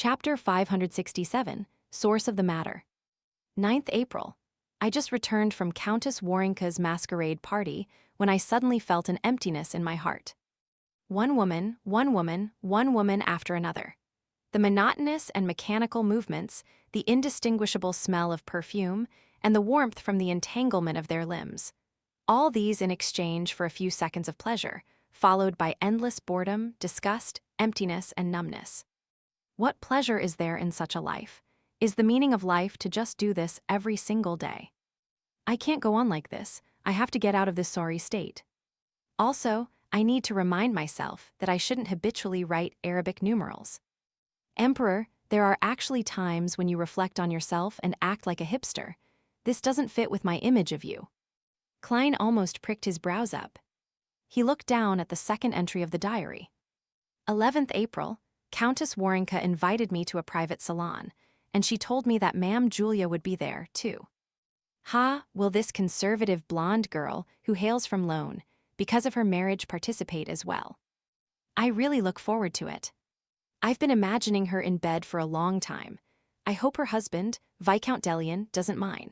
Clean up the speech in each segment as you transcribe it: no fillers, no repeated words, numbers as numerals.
Chapter 567, Source of the Matter. 9th April. I just returned from Countess Warrinka's masquerade party when I suddenly felt an emptiness in my heart. One woman, one woman, one woman after another. The monotonous and mechanical movements, the indistinguishable smell of perfume, and the warmth from the entanglement of their limbs. All these in exchange for a few seconds of pleasure, followed by endless boredom, disgust, emptiness, and numbness. What pleasure is there in such a life? Is the meaning of life to just do this every single day? I can't go on like this. I have to get out of this sorry state. Also, I need to remind myself that I shouldn't habitually write Arabic numerals. Emperor, there are actually times when you reflect on yourself and act like a hipster. This doesn't fit with my image of you. Klein almost pricked his brows up. He looked down at the second entry of the diary. 11th April, Countess Warrinka invited me to a private salon, and she told me that Ma'am Julia would be there, too. Will this conservative blonde girl, who hails from Loan, because of her marriage participate as well? I really look forward to it. I've been imagining her in bed for a long time. I hope her husband, Viscount Delian, doesn't mind.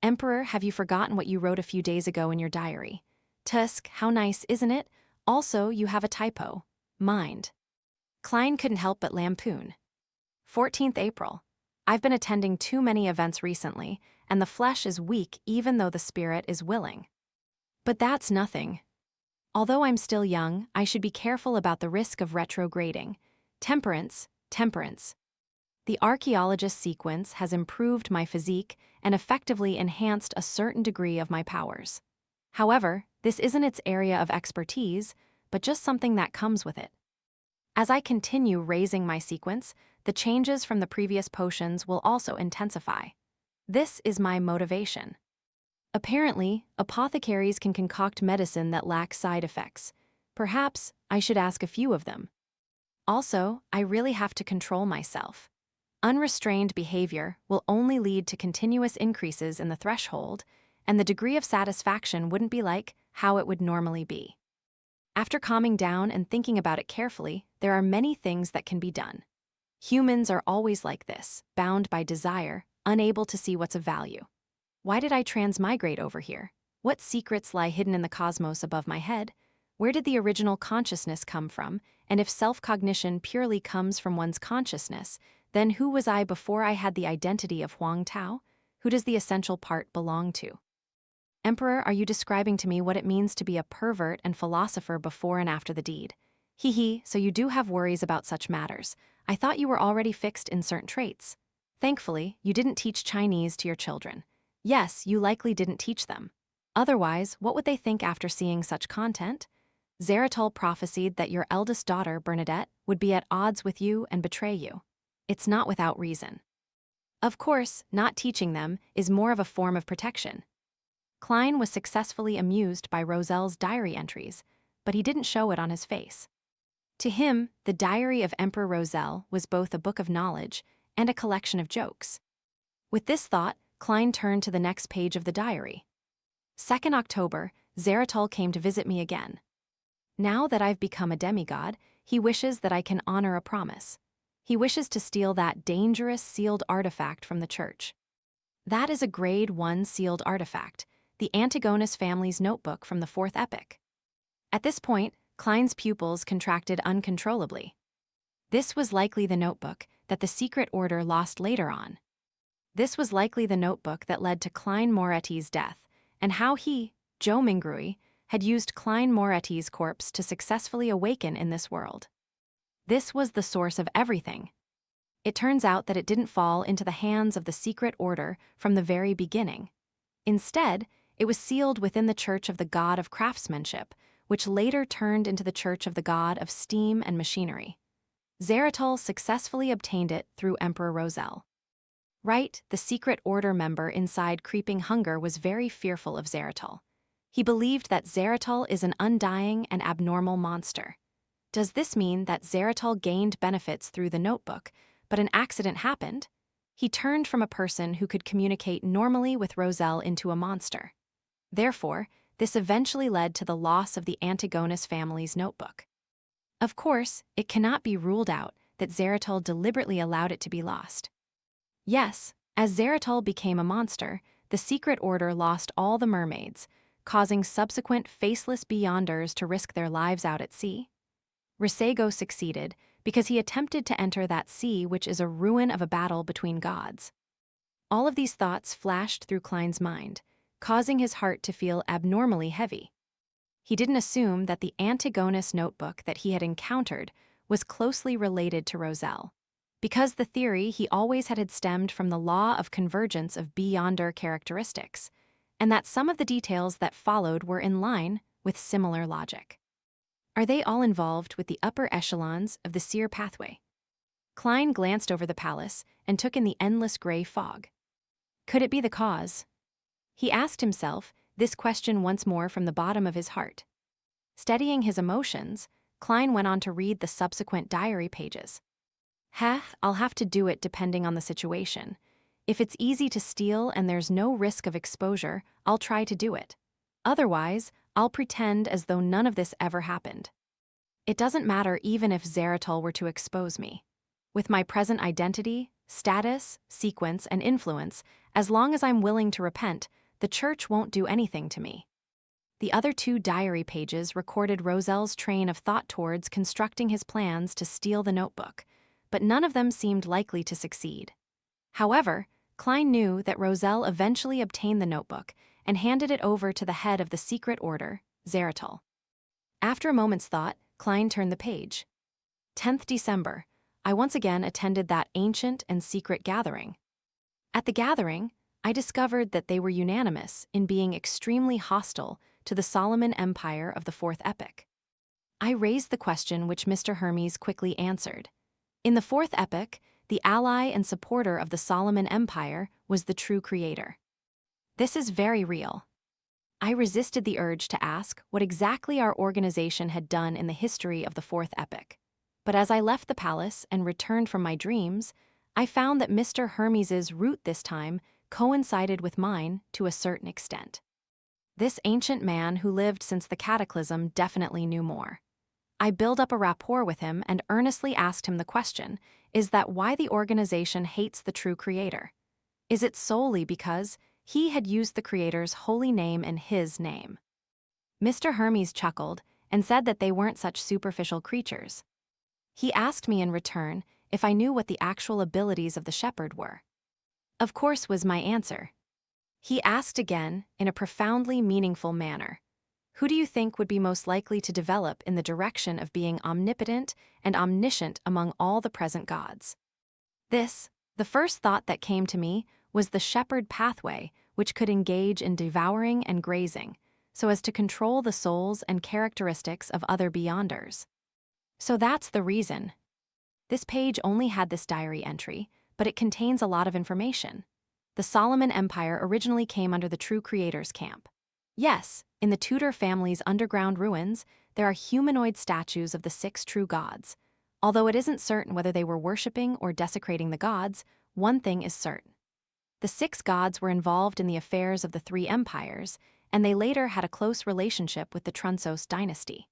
Emperor, have you forgotten what you wrote a few days ago in your diary? Tusk, how nice, isn't it? Also, you have a typo. Mind. Klein couldn't help but lampoon. 14th April. I've been attending too many events recently, and the flesh is weak even though the spirit is willing. But that's nothing. Although I'm still young, I should be careful about the risk of retrograding. Temperance, temperance. The archaeologist sequence has improved my physique and effectively enhanced a certain degree of my powers. However, this isn't its area of expertise, but just something that comes with it. As I continue raising my sequence, the changes from the previous potions will also intensify. This is my motivation. Apparently, apothecaries can concoct medicine that lacks side effects. Perhaps I should ask a few of them. Also, I really have to control myself. Unrestrained behavior will only lead to continuous increases in the threshold, and the degree of satisfaction wouldn't be like how it would normally be. After calming down and thinking about it carefully, there are many things that can be done. Humans are always like this, bound by desire, unable to see what's of value. Why did I transmigrate over here? What secrets lie hidden in the cosmos above my head? Where did the original consciousness come from? And if self-cognition purely comes from one's consciousness, then who was I before I had the identity of Huang Tao? Who does the essential part belong to? Emperor, are you describing to me what it means to be a pervert and philosopher before and after the deed? So you do have worries about such matters. I thought you were already fixed in certain traits. Thankfully, you didn't teach Chinese to your children. Yes, you likely didn't teach them. Otherwise, what would they think after seeing such content? Zeratul prophesied that your eldest daughter, Bernadette, would be at odds with you and betray you. It's not without reason. Of course, not teaching them is more of a form of protection. Klein was successfully amused by Roselle's diary entries, but he didn't show it on his face. To him, the diary of Emperor Roselle was both a book of knowledge and a collection of jokes. With this thought, Klein turned to the next page of the diary. 2nd October, Zeratul came to visit me again. Now that I've become a demigod, he wishes that I can honor a promise. He wishes to steal that dangerous sealed artifact from the church. That is a grade 1 sealed artifact, the Antigonus family's notebook from the 4th epoch. At this point, Klein's pupils contracted uncontrollably. This was likely the notebook that the secret order lost later on. This was likely the notebook that led to Klein Moretti's death, and how he, Joe Mingrui, had used Klein Moretti's corpse to successfully awaken in this world. This was the source of everything. It turns out that it didn't fall into the hands of the secret order from the very beginning. Instead, it was sealed within the Church of the God of Craftsmanship, which later turned into the Church of the God of Steam and Machinery. Zeratul successfully obtained it through Emperor Roselle. Right, the secret order member inside Creeping Hunger was very fearful of Zeratul. He believed that Zeratul is an undying and abnormal monster. Does this mean that Zeratul gained benefits through the notebook, but an accident happened? He turned from a person who could communicate normally with Roselle into a monster. Therefore, this eventually led to the loss of the Antigonus family's notebook. Of course, it cannot be ruled out that Zeratul deliberately allowed it to be lost. Yes, as Zeratul became a monster, the Secret Order lost all the mermaids, causing subsequent faceless Beyonders to risk their lives out at sea. Risego succeeded because he attempted to enter that sea which is a ruin of a battle between gods. All of these thoughts flashed through Klein's mind, causing his heart to feel abnormally heavy. He didn't assume that the Antigonus notebook that he had encountered was closely related to Roselle, because the theory he always had stemmed from the law of convergence of Beyonder characteristics, and that some of the details that followed were in line with similar logic. Are they all involved with the upper echelons of the seer pathway? Klein glanced over the palace and took in the endless gray fog. Could it be the cause? He asked himself this question once more from the bottom of his heart. Steadying his emotions, Klein went on to read the subsequent diary pages. I'll have to do it depending on the situation. If it's easy to steal and there's no risk of exposure, I'll try to do it. Otherwise, I'll pretend as though none of this ever happened. It doesn't matter even if Zeratul were to expose me. With my present identity, status, sequence, and influence, as long as I'm willing to repent, the church won't do anything to me. The other 2 diary pages recorded Roselle's train of thought towards constructing his plans to steal the notebook, but none of them seemed likely to succeed. However, Klein knew that Roselle eventually obtained the notebook and handed it over to the head of the Secret Order, Zeratul. After a moment's thought, Klein turned the page. 10th December, I once again attended that ancient and secret gathering. At the gathering, I discovered that they were unanimous in being extremely hostile to the Solomon Empire of the 4th epoch. I raised the question which Mr. Hermes quickly answered. In the 4th epoch, the ally and supporter of the Solomon Empire was the true creator. This is very real. I resisted the urge to ask what exactly our organization had done in the history of the 4th epoch. But as I left the palace and returned from my dreams, I found that Mr. Hermes's route this time coincided with mine to a certain extent. This ancient man who lived since the cataclysm definitely knew more. I built up a rapport with him and earnestly asked him the question, is that why the organization hates the true creator? Is it solely because he had used the creator's holy name in his name? Mr. Hermes chuckled and said that they weren't such superficial creatures. He asked me in return if I knew what the actual abilities of the shepherd were. Of course, was my answer. He asked again in a profoundly meaningful manner. Who do you think would be most likely to develop in the direction of being omnipotent and omniscient among all the present gods? The first thought that came to me was the shepherd pathway, which could engage in devouring and grazing, so as to control the souls and characteristics of other Beyonders. So that's the reason. This page only had this diary entry, but it contains a lot of information. The Solomon Empire originally came under the true creator's camp. Yes, in the Tudor family's underground ruins, there are humanoid statues of the 6 true gods. Although it isn't certain whether they were worshipping or desecrating the gods, one thing is certain. The 6 gods were involved in the affairs of the 3 empires, and they later had a close relationship with the Trunsos dynasty.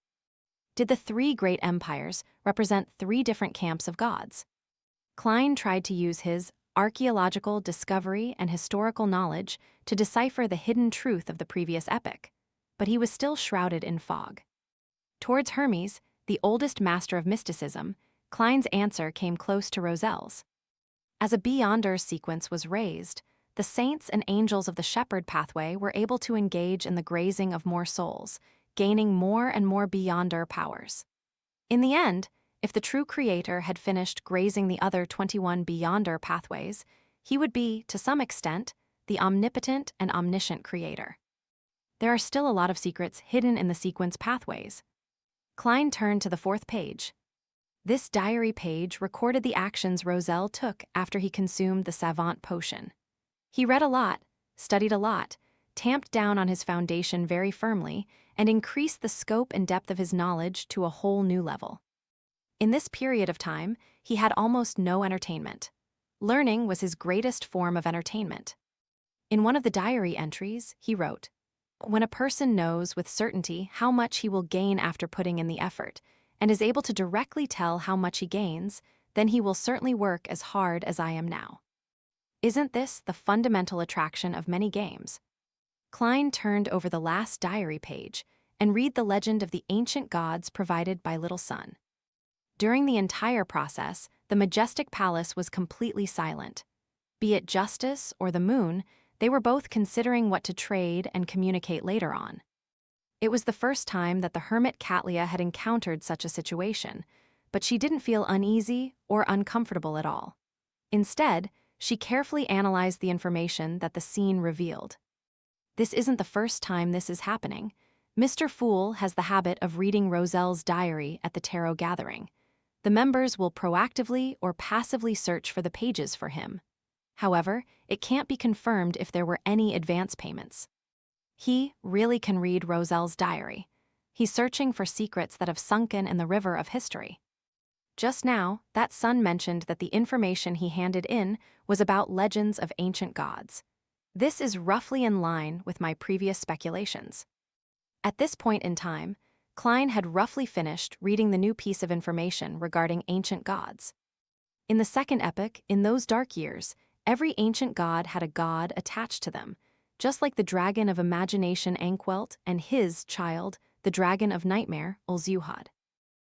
Did the 3 great empires represent 3 different camps of gods? Klein tried to use his archaeological discovery and historical knowledge to decipher the hidden truth of the previous epoch, but he was still shrouded in fog. Towards Hermes, the oldest master of mysticism, Klein's answer came close to Roselle's. As a Beyonder sequence was raised, the saints and angels of the shepherd pathway were able to engage in the grazing of more souls, gaining more and more Beyonder powers. In the end, if the true creator had finished grazing the other 21 Beyonder pathways, he would be, to some extent, the omnipotent and omniscient creator. There are still a lot of secrets hidden in the sequence pathways. Klein turned to the 4th page. This diary page recorded the actions Roselle took after he consumed the Savant potion. He read a lot, studied a lot, tamped down on his foundation very firmly, and increased the scope and depth of his knowledge to a whole new level. In this period of time, he had almost no entertainment. Learning was his greatest form of entertainment. In one of the diary entries, he wrote, "When a person knows with certainty how much he will gain after putting in the effort, and is able to directly tell how much he gains, then he will certainly work as hard as I am now. Isn't this the fundamental attraction of many games? Klein turned over the last diary page and read the legend of the ancient gods provided by Little Sun. During the entire process, the majestic palace was completely silent. Be it justice or the moon, they were both considering what to trade and communicate later on. It was the first time that the hermit Katlia had encountered such a situation, but she didn't feel uneasy or uncomfortable at all. Instead, she carefully analyzed the information that the scene revealed. This isn't the first time this is happening. Mr. Fool has the habit of reading Roselle's diary at the tarot gathering. The members will proactively or passively search for the pages for him. However, it can't be confirmed if there were any advance payments. He really can read Roselle's diary. He's searching for secrets that have sunken in the river of history. Just now, that son mentioned that the information he handed in was about legends of ancient gods. This is roughly in line with my previous speculations. At this point in time, Klein had roughly finished reading the new piece of information regarding ancient gods. In the second epoch, in those dark years, every ancient god had a god attached to them, just like the dragon of imagination Ankwelt and his child, the dragon of nightmare, Ulzuhad.